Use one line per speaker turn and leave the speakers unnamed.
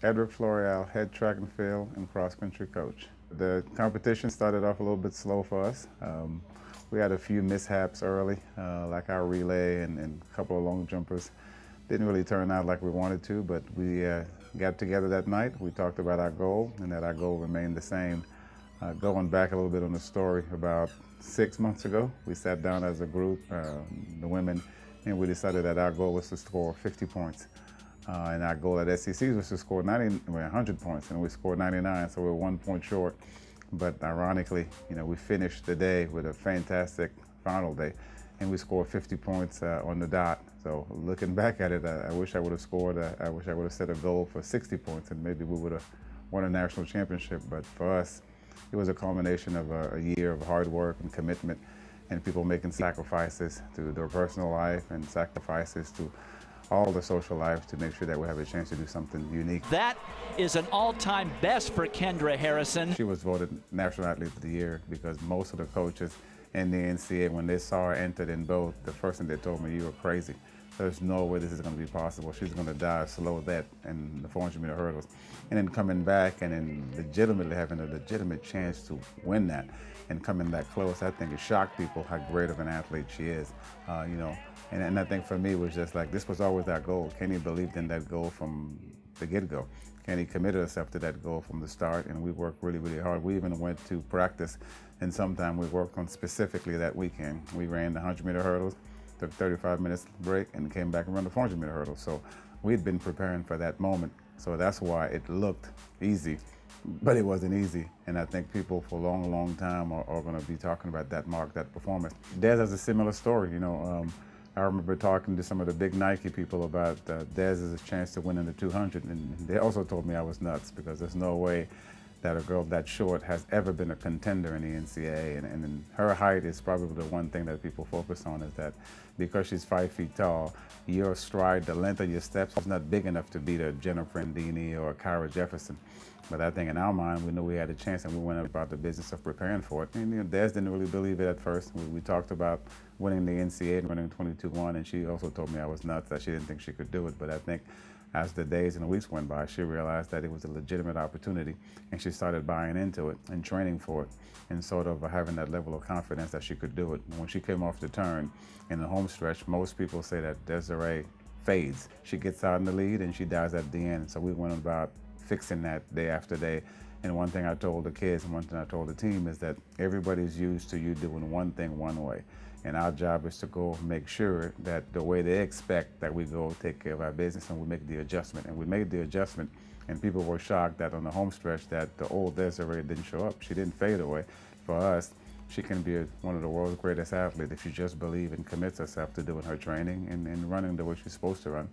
Edward Floreal, head track and field and cross-country coach. The competition started off a little bit slow for us. We had a few mishaps early, like our relay and a couple of long jumpers. Didn't really turn out like we wanted to, but we got together that night. We talked about our goal, and that our goal remained the same. Going back a little bit on the story, about 6 months ago, we sat down as a group, the women, and we decided that our goal was to score 50 points. And our goal at SEC was to score 100 points, and we scored 99, so we were 1 point short. But ironically, we finished the day with a fantastic final day, and we scored 50 points on the dot. So looking back at it, I wish I would have scored, I wish I would have set a goal for 60 points, and maybe we would have won a national championship. But for us, it was a culmination of a year of hard work and commitment, and people making sacrifices to their personal life and sacrifices to all the social life to make sure that we have a chance to do something unique.
That is an all-time best for Kendra Harrison.
She was voted National Athlete of the Year because most of the coaches in the NCAA, when they saw her entered in both, the first thing they told me, you were crazy. There's no way this is going to be possible. She's going to die slow that in the 400-meter hurdles. And then coming back and then legitimately having a legitimate chance to win that and coming that close, I think it shocked people how great of an athlete she is, And I think for me it was just like, this was always our goal. Kenny believed in that goal from the get-go. Kenny committed herself to that goal from the start, and we worked really, really hard. We even went to practice, and sometime we worked on specifically that weekend. We ran the 100-meter hurdles, took 35 minutes break, and came back and ran the 400-meter hurdles. So we'd been preparing for that moment. So that's why it looked easy, but it wasn't easy. And I think people for a long, long time are going to be talking about that mark, that performance. Des has a similar story, I remember talking to some of the big Nike people about Dez's chance to win in the 200, and they also told me I was nuts because there's no way that a girl that short has ever been a contender in the NCAA. And her height is probably the one thing that people focus on, is that because she's 5 feet tall, your stride, the length of your steps is not big enough to beat a Jennifer Prandini or a Kyra Jefferson. But I think in our mind, we knew we had a chance, and we went about the business of preparing for it. And Des didn't really believe it at first. We talked about winning the NCAA and running 22-1, and she also told me I was nuts, that she didn't think she could do it. But I think as the days and the weeks went by, she realized that it was a legitimate opportunity, and she started buying into it and training for it and sort of having that level of confidence that she could do it. When she came off the turn in the home stretch, most people say that Desiree fades. She gets out in the lead and she dies at the end. So we went about fixing that day after day. And one thing I told the kids and one thing I told the team is that everybody's used to you doing one thing one way. And our job is to go make sure that the way they expect that we go take care of our business, and we make the adjustment. And we made the adjustment, and people were shocked that on the home stretch that the old Desiree didn't show up. She didn't fade away. For us, she can be one of the world's greatest athletes if she just believes and commits herself to doing her training and running the way she's supposed to run.